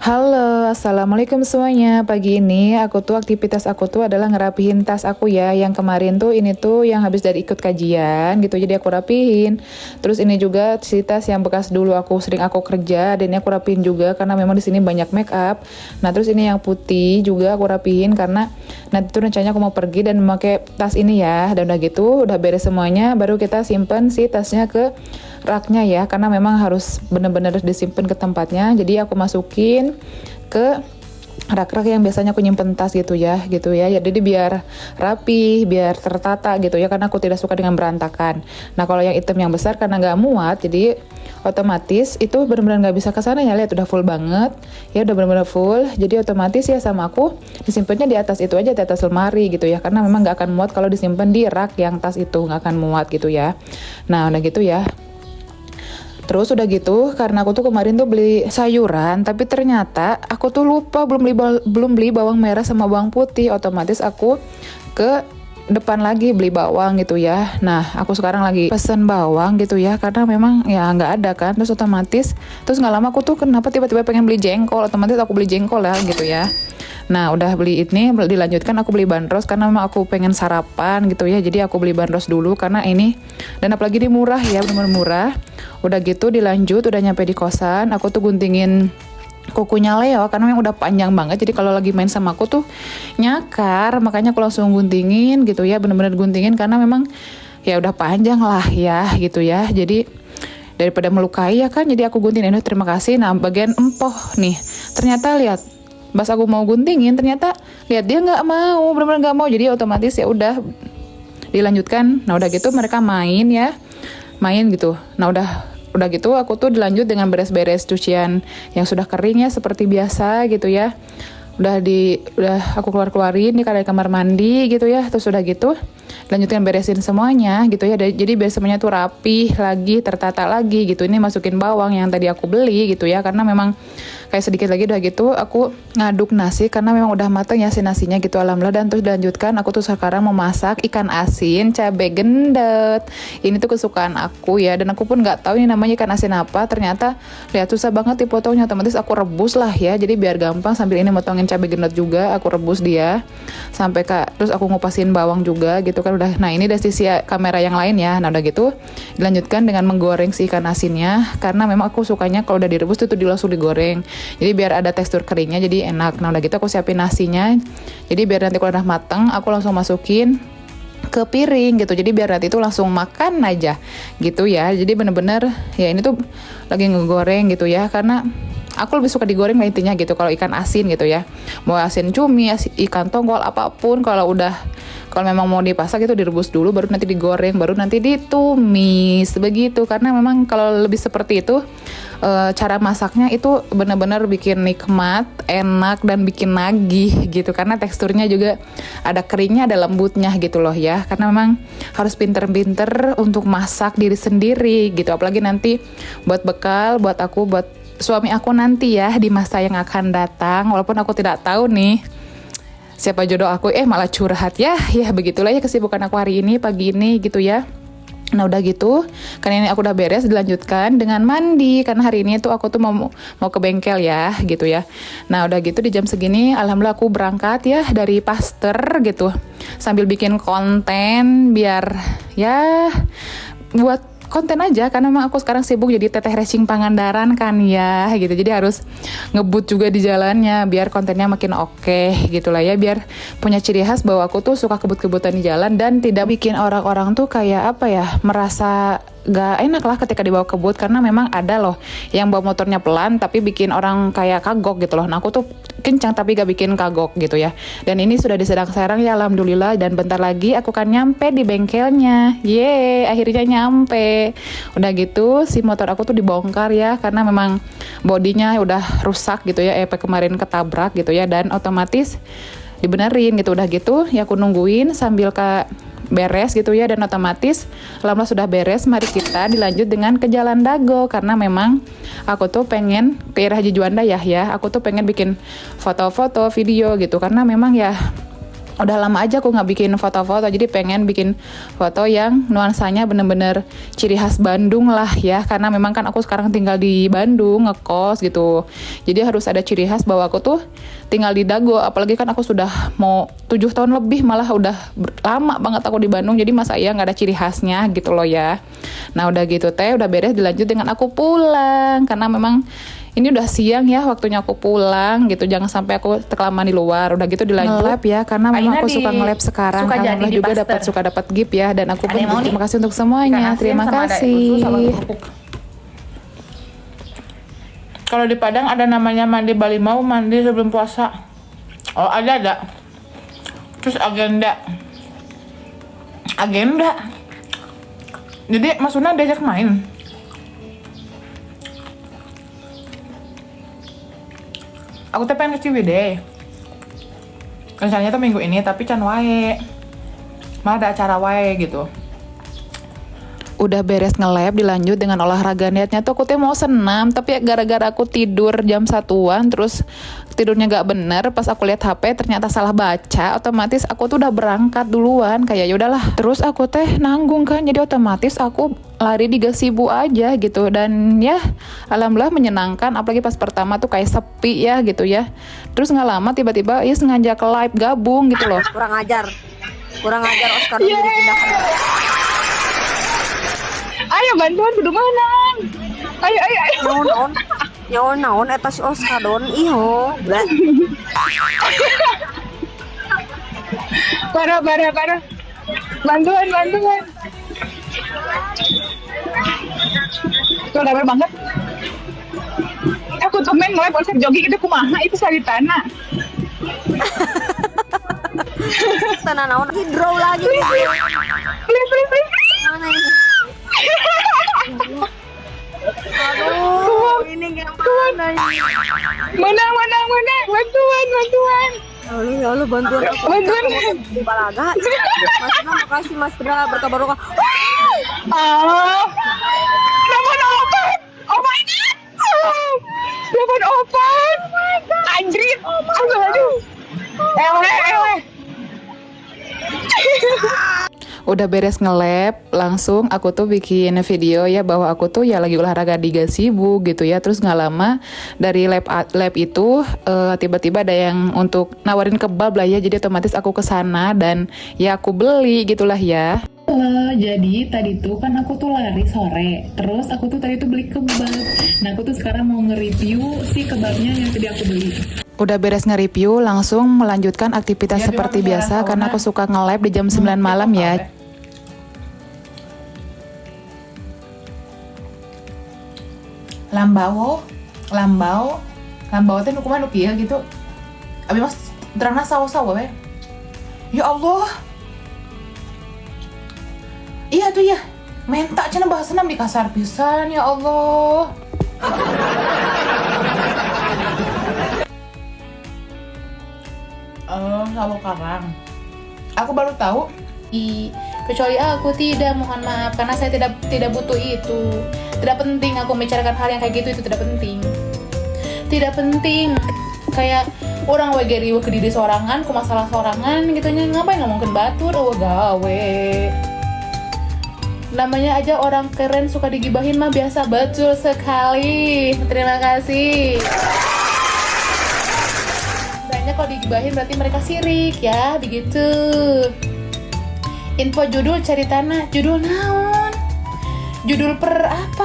Halo, assalamualaikum semuanya. Pagi ini aktivitas aku tuh adalah ngerapihin tas aku ya. Yang kemarin tuh ini tuh yang habis dari ikut kajian gitu, jadi aku rapihin. Terus ini juga si tas yang bekas dulu sering aku kerja, dan ini aku rapihin juga karena memang di sini banyak make up. Nah terus ini yang putih juga aku rapihin karena nanti tuh rencananya aku mau pergi dan memakai tas ini ya. Dan udah gitu, udah beres semuanya, baru kita simpen si tasnya ke raknya ya, karena memang harus bener-bener disimpan ke tempatnya. Jadi aku masukin ke rak-rak yang biasanya aku nyimpen tas gitu ya. Jadi biar rapi, biar tertata gitu ya, karena aku tidak suka dengan berantakan. Nah kalau yang item yang besar karena nggak muat, jadi otomatis itu benar-benar nggak bisa ke sana ya. Lihat udah full banget ya, udah benar-benar full. Jadi otomatis ya sama aku disimpannya di atas itu aja, di atas lemari gitu ya, karena memang nggak akan muat kalau disimpan di rak yang tas itu, nggak akan muat gitu ya. Nah udah gitu ya. Terus udah gitu, karena aku tuh kemarin tuh beli sayuran, tapi ternyata aku tuh lupa belum beli bawang merah sama bawang putih. Otomatis aku ke depan lagi beli bawang gitu ya. Nah aku sekarang lagi pesen bawang gitu ya, karena memang ya nggak ada kan. Terus nggak lama aku tuh kenapa tiba-tiba pengen beli jengkol, otomatis aku beli jengkol ya gitu ya. Nah udah beli ini, dilanjutkan aku beli bandros karena memang aku pengen sarapan gitu ya. Jadi aku beli bandros dulu karena ini, dan apalagi ini murah ya, benar-benar murah. Udah gitu dilanjut, udah nyampe di kosan, aku tuh guntingin kukunya Leo karena memang udah panjang banget. Jadi kalau lagi main sama aku tuh nyakar, makanya aku langsung guntingin gitu ya, bener-bener guntingin karena memang ya udah panjang lah ya gitu ya. Jadi daripada melukai ya kan, jadi aku guntingin. Terima kasih. Nah bagian empoh nih, ternyata lihat pas aku mau guntingin, ternyata lihat dia nggak mau, bener-bener nggak mau. Jadi otomatis ya udah dilanjutkan. Nah udah gitu mereka main gitu. Nah udah gitu aku tuh dilanjut dengan beres-beres cucian yang sudah kering ya, seperti biasa gitu ya. Udah aku keluarin di kamar mandi gitu ya. Terus udah gitu lanjutkan beresin semuanya gitu ya. Jadi biar semuanya tuh rapi lagi, tertata lagi gitu. Ini masukin bawang yang tadi aku beli gitu ya, karena memang kayak sedikit lagi. Udah gitu aku ngaduk nasi karena memang udah mateng ya si nasinya gitu, alhamdulillah. Dan terus dilanjutkan aku tuh sekarang memasak ikan asin cabai gendet. Ini tuh kesukaan aku ya, dan aku pun nggak tahu ini namanya ikan asin apa. Ternyata lihat susah banget dipotongnya, otomatis aku rebus lah ya. Jadi biar gampang, sambil ini motongin cabai gendet juga aku rebus dia sampai terus aku ngupasin bawang juga gitu kan udah. Nah ini dari sisi kamera yang lain ya. Nah udah gitu dilanjutkan dengan menggoreng si ikan asinnya, karena memang aku sukanya kalau udah direbus itu langsung digoreng, jadi biar ada tekstur keringnya, jadi enak. Nah udah gitu aku siapin nasinya, jadi biar nanti kalau udah mateng aku langsung masukin ke piring gitu, jadi biar nanti itu langsung makan aja gitu ya. Jadi bener-bener ya ini tuh lagi ngegoreng gitu ya, karena aku lebih suka digoreng lah intinya gitu kalau ikan asin gitu ya. Mau asin cumi, ikan tongkol, apapun, kalau memang mau dipasak itu direbus dulu, baru nanti digoreng, baru nanti ditumis begitu. Karena memang kalau lebih seperti itu cara masaknya itu benar-benar bikin nikmat, enak, dan bikin nagih gitu. Karena teksturnya juga ada keringnya, ada lembutnya gitu loh ya. Karena memang harus pinter-pinter untuk masak diri sendiri gitu. Apalagi nanti buat bekal, buat aku, buat suami aku nanti ya di masa yang akan datang. Walaupun aku tidak tahu nih siapa jodoh aku, malah curhat ya. Ya begitulah ya kesibukan aku hari ini, pagi ini gitu ya. Nah udah gitu, kan ini aku udah beres, dilanjutkan dengan mandi karena hari ini tuh aku tuh mau ke bengkel ya gitu ya. Nah udah gitu di jam segini alhamdulillah aku berangkat ya dari Pasteur gitu, sambil bikin konten biar ya buat konten aja, karena memang aku sekarang sibuk jadi teteh racing Pangandaran kan ya gitu. Jadi harus ngebut juga di jalannya biar kontennya makin oke gitu lah ya, biar punya ciri khas bahwa aku tuh suka kebut-kebutan di jalan dan tidak bikin orang-orang tuh kayak apa ya, merasa gak enak lah ketika dibawa kebut. Karena memang ada loh yang bawa motornya pelan tapi bikin orang kayak kagok gitu loh. Nah aku tuh kencang tapi gak bikin kagok gitu ya. Dan ini sudah di Serang ya alhamdulillah, dan bentar lagi aku kan nyampe di bengkelnya. Yeay, akhirnya nyampe. Udah gitu si motor aku tuh dibongkar ya, karena memang bodinya udah rusak gitu ya, kemarin ketabrak gitu ya, dan otomatis dibenerin gitu. Udah gitu ya aku nungguin sambil beres gitu ya, dan otomatis lama sudah beres. Mari kita dilanjut dengan ke Jalan Dago, karena memang aku tuh pengen ke Haji Juanda ya. Aku tuh pengen bikin foto-foto, video gitu, karena memang ya udah lama aja aku nggak bikin foto-foto, jadi pengen bikin foto yang nuansanya bener-bener ciri khas Bandung lah ya, karena memang kan aku sekarang tinggal di Bandung ngekos gitu, jadi harus ada ciri khas bahwa aku tuh tinggal di Dago, apalagi kan aku sudah mau 7 tahun lebih, malah udah lama banget aku di Bandung, jadi masa iya nggak ada ciri khasnya gitu loh ya. Nah udah gitu teh, udah beres, dilanjut dengan aku pulang, karena memang ini udah siang ya waktunya aku pulang gitu, jangan sampai aku kelamaan di luar. Udah gitu dilanjut nge-lab ya, karena memang aku suka nge-lab sekarang, alhamdulillah juga dapat gift ya, dan aku pun terima kasih untuk semuanya, terima kasih. Kalau di Padang ada namanya mandi Bali mau, mandi sebelum puasa. Oh ada. Terus agenda. Jadi maksudnya diajak main. Aku tuh pengen ke Ciwidey. Rencananya tuh minggu ini, tapi can wae. Malah ada acara wae gitu. Udah beres nge-lab, dilanjut dengan olahraga. Niatnya tuh aku tuh mau senam, tapi gara-gara aku tidur jam 1-an, terus tidurnya gak bener, pas aku lihat HP ternyata salah baca, otomatis aku tuh udah berangkat duluan, kayak yaudahlah. Terus aku teh nanggung kan, jadi otomatis aku lari di gazebo aja gitu, dan ya alhamdulillah menyenangkan, apalagi pas pertama tuh kayak sepi ya gitu ya. Terus nggak lama tiba-tiba ya sengaja ke live gabung gitu loh. Kurang ajar Oscar jadi tindakan. Ayo bantuan kudu menang. Ayo. Naon eta si Oscar don iho. Parah. Bantuan. Tuh rame banget. Aku tuh main mulai konsep jogging itu kumaha itu saritana. Tanah naon hidro lagi. Please. Mana ini? Aduh, ini gimana ini? Menang. Bantuan. Ya Allah, bantuan aku. Di Balaga. Makasih Mas Dra, berkabar roka. Dapat opat. Oh my god. Dapat opat. Oh my god. Anjrit. Aduh. Ewe. Udah beres nge-lab, langsung aku tuh bikin video ya bahwa aku tuh ya lagi olahraga di gazebo gitu ya. Terus nggak lama dari lab itu tiba-tiba ada yang untuk nawarin kebab lah ya. Jadi otomatis aku kesana dan ya aku beli gitulah ya. Jadi tadi tuh kan aku tuh lari sore, terus aku tuh tadi tuh beli kebab. Nah aku tuh sekarang mau nge-review si kebabnya yang tadi aku beli. Udah beres nge-review, langsung melanjutkan aktivitas seperti biasa karena aku suka nge-live di jam 9 malam ya. Lambau teh nu kumaha nu kieu gitu. Abi mas terangna sawo-sawo we. Ya Allah. Iya tuh ya. Menta cenah bahasana di kasar pisan ya Allah. Sawo karang. Aku baru tahu. Kecuali aku tidak, mohon maaf karena saya tidak butuh itu. Tidak penting aku membicarakan hal yang kayak gitu, itu tidak penting. Kayak orang wege riweuh ke diri sorangan, ku masalah sorangan gitu nya, ngapain ngomongkeun batur eueuh gawe. Namanya aja orang keren suka digibahin mah biasa, betul sekali. Terima kasih. Banyak kalau digibahin berarti mereka sirik ya, begitu. Info judul ceritana, judul naon? Judul per apa